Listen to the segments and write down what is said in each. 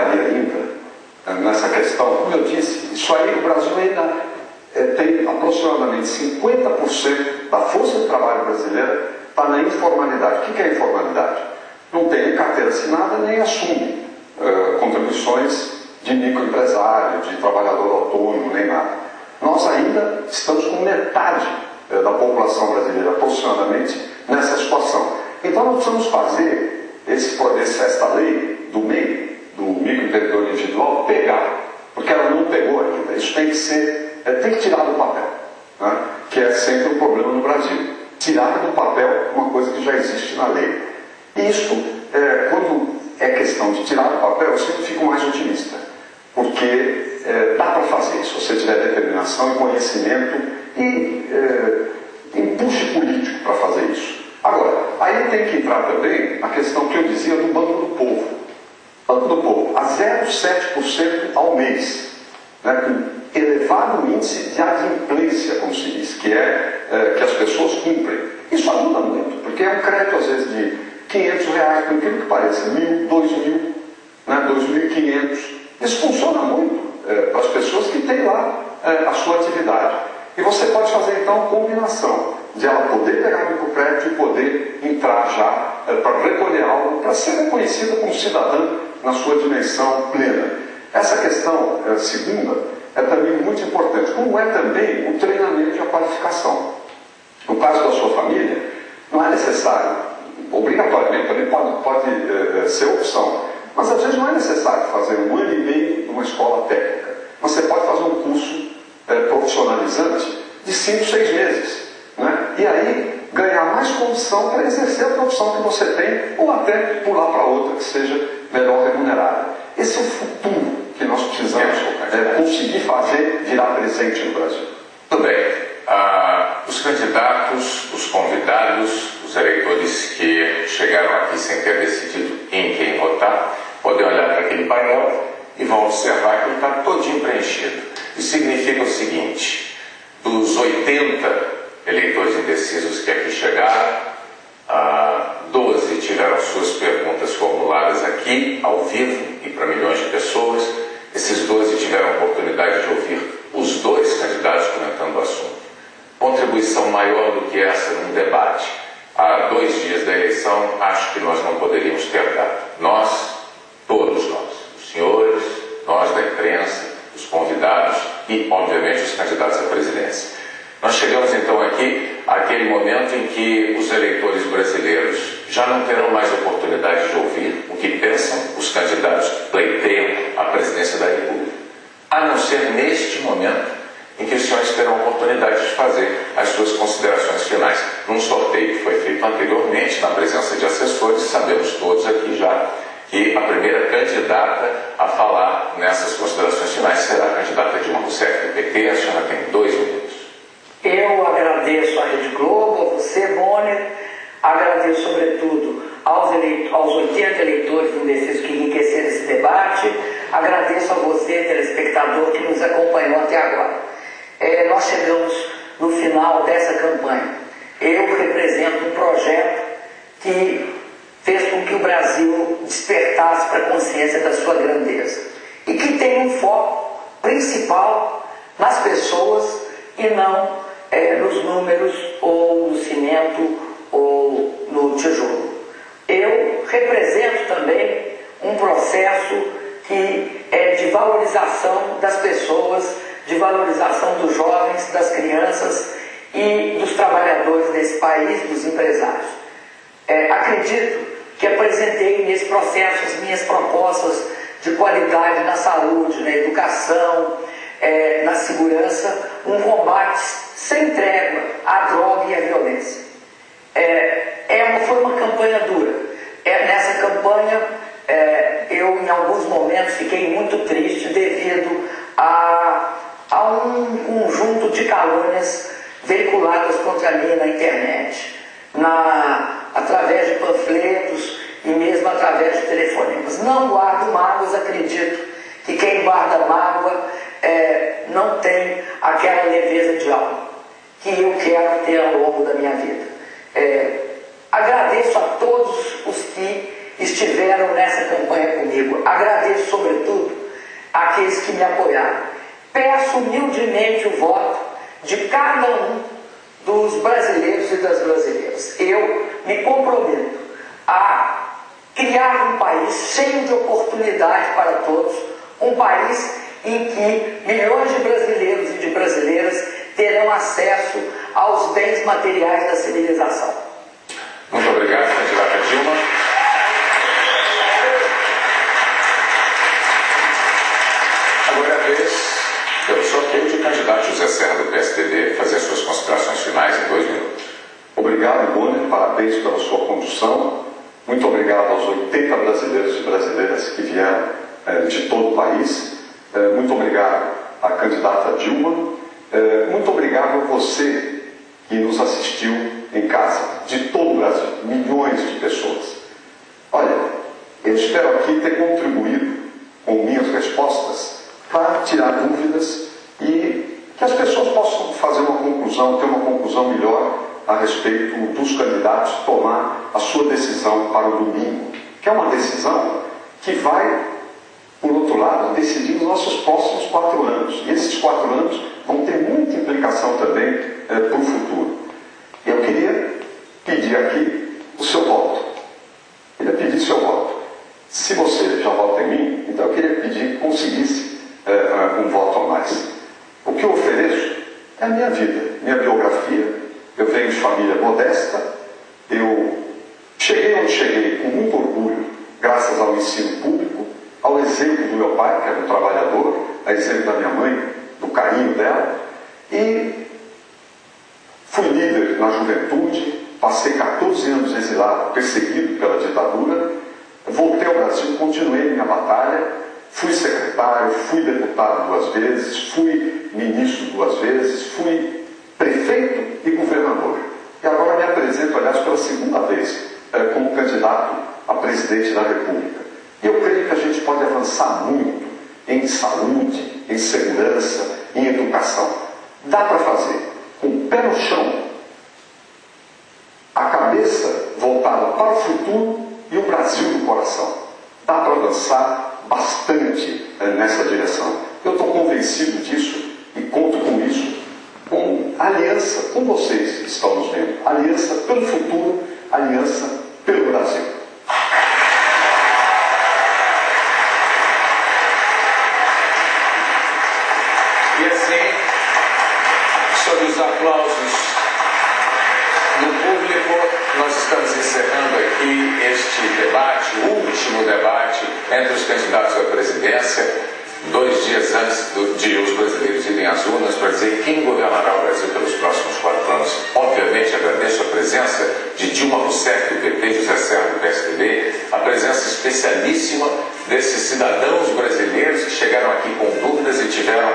acrescentaria ainda nessa questão, como eu disse, isso aí o Brasil ainda tem aproximadamente 50% da força de trabalho brasileira está na informalidade. O que é informalidade? Não tem nem carteira assinada, nem assume contribuições de microempresário, de trabalhador autônomo, nem nada. Nós ainda estamos com metade da população brasileira, aproximadamente, nessa situação. Então nós precisamos fazer esta lei do MEI, do microempreendedor individual, pegar, porque ela não pegou ainda. Isso tem que ser, tem que tirar do papel, né? Que é sempre um problema no Brasil. Tirar do papel uma coisa que já existe na lei. E isso, quando é questão de tirar do papel, eu sempre fico mais otimista, porque dá para fazer, se você tiver determinação e conhecimento e impulso político para fazer isso. Agora, aí tem que entrar também a questão que eu dizia do Banco do Povo. Banco do Povo, a 0,7% ao mês, né, com elevado índice de adimplência, como se diz, que que as pessoas cumprem. Isso ajuda muito, porque é um crédito, às vezes, de R$500, por incrível que pareça, 1.000, 2.000, né, 2.500. Isso funciona muito para as pessoas que têm lá a sua atividade. E você pode fazer, então, combinação de ela poder pegar o microcrédito e poder entrar já para recolher algo, para ser reconhecida como cidadã na sua dimensão plena. Essa questão segunda é também muito importante, como é também o treinamento e a qualificação. No caso da sua família, não é necessário, obrigatoriamente, também pode ser opção, mas às vezes não é necessário fazer 1 ano e meio numa escola técnica. Você pode fazer um curso profissionalizante de 5, 6 meses, né? E aí ganhar mais condição para exercer a profissão que você tem, ou até pular para outra que seja melhor remunerada. Esse é o futuro que nós precisamos conseguir fazer virar presente no Brasil. Muito bem. Os candidatos, os convidados, os eleitores que chegaram aqui sem ter decidido em quem votar, podem olhar para aquele painel e vão observar que ele está todinho preenchido. Isso significa o seguinte: dos 80 eleitores indecisos que aqui chegaram, 12 tiveram suas perguntas formuladas aqui, ao vivo, e para milhões de pessoas. Esses 12 tiveram a oportunidade de ouvir os dois candidatos comentando o assunto. Contribuição maior do que essa num debate há 2 dias da eleição, acho que nós não poderíamos ter dado. Nós, todos nós, os senhores, nós da imprensa, os convidados e, obviamente, os candidatos à presidência. Nós chegamos então aqui àquele momento em que os eleitores brasileiros já não terão mais oportunidade de ouvir o que pensam os candidatos que pleiteiam a presidência da República, a não ser neste momento em que os senhores terão a oportunidade de fazer as suas considerações finais. Num sorteio que foi feito anteriormente, na presença de assessores, sabemos todos aqui já que a primeira candidata a falar nessas considerações finais será a candidata Dilma Rousseff do PT. A senhora tem 2 minutos. Eu agradeço à Rede Globo, a você, Bonner, agradeço sobretudo aos 80 eleitores indecisos que enriqueceram esse debate, agradeço a você, telespectador, que nos acompanhou até agora. Nós chegamos no final dessa campanha. Eu represento um projeto que fez com que o Brasil despertasse para a consciência da sua grandeza e que tem um foco principal nas pessoas e não nos números ou no cimento ou no tijolo. Eu represento também um processo que é de valorização das pessoas, de valorização dos jovens, das crianças e dos trabalhadores desse país, dos empresários. Acredito que apresentei nesse processo as minhas propostas de qualidade na saúde, na educação, na segurança, um combate sem trégua à droga e à violência. Foi uma campanha dura. Nessa campanha, eu em alguns momentos fiquei muito triste devido a um conjunto de calúnias veiculadas contra mim na internet, através de panfletos e mesmo através de telefonemas. Não guardo mágoas, acredito que quem guarda mágoa não tem aquela leveza de alma que eu quero ter ao longo da minha vida. Agradeço a todos os que estiveram nessa campanha comigo. Agradeço, sobretudo, àqueles que me apoiaram. Peço humildemente o voto de cada um dos brasileiros e das brasileiras. Eu me comprometo a criar um país cheio de oportunidade para todos, um país em que milhões de brasileiros e de brasileiras terão acesso aos bens materiais da civilização. Muito obrigado, candidata Dilma. Agora é a vez, pelo sorteio, de candidato José Serra do PSDB fazer as suas considerações finais em 2 minutos. Obrigado, Bonner, parabéns pela sua condução. Muito obrigado aos 80 brasileiros e brasileiras que vieram de todo o país. Muito obrigado à candidata Dilma. Muito obrigado a você que nos assistiu em casa, de todo o Brasil, milhões de pessoas. Olha, eu espero aqui ter contribuído com minhas respostas para tirar dúvidas e que as pessoas possam fazer uma conclusão, ter uma conclusão melhor a respeito dos candidatos, tomar a sua decisão para o domingo, que é uma decisão que vai, por outro lado, decidir os nossos próximos 4 anos. E esses 4 anos vão ter muita implicação também para o futuro. Eu queria pedir aqui o seu voto. Queria pedir seu voto. Se você já vota em mim, então eu queria pedir que conseguisse um voto a mais. O que eu ofereço é a minha vida, minha biografia. Eu venho de família modesta, eu cheguei onde cheguei com muito orgulho, graças ao ensino público, ao exemplo do meu pai, que era um trabalhador, a exemplo da minha mãe, do carinho dela, e fui líder na juventude, passei 14 anos exilado, perseguido pela ditadura, voltei ao Brasil, continuei minha batalha, fui secretário, fui deputado 2 vezes, fui ministro 2 vezes, fui prefeito e governador. E agora me apresento, aliás, pela 2ª vez, como candidato a presidente da República. E eu creio que a gente pode avançar muito em saúde, em segurança, em educação. Dá para fazer com o pé no chão, a cabeça voltada para o futuro e o Brasil no coração. Dá para avançar bastante nessa direção. Eu estou convencido disso e conto com isso, com aliança com vocês que estão nos vendo. Aliança pelo futuro, aliança pelo Brasil. E assim, sob os aplausos do público, nós estamos encerrando aqui este debate, o último debate entre os candidatos à presidência, 2 dias antes de os brasileiros irem às urnas para dizer quem governará o Brasil pelos próximos 4 anos. Obviamente agradeço a presença de Dilma Rousseff do PT, José Serra do PSDB, a presença especialíssima desses cidadãos brasileiros que chegaram aqui com dúvidas e tiveram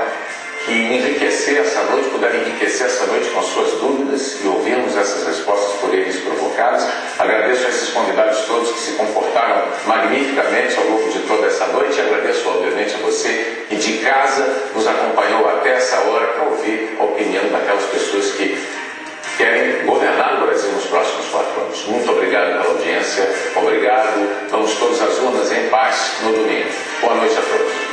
que enriquecer essa noite, puderam enriquecer essa noite com as suas dúvidas e ouvirmos essas respostas por eles provocadas. Agradeço a esses convidados todos que se comportaram magnificamente ao longo de toda essa noite. Agradeço, obviamente, a você que de casa nos acompanhou até essa hora para ouvir a opinião daquelas pessoas que querem governar o Brasil nos próximos 4 anos. Muito obrigado pela audiência, obrigado. Vamos todos às urnas em paz no domingo. Boa noite a todos.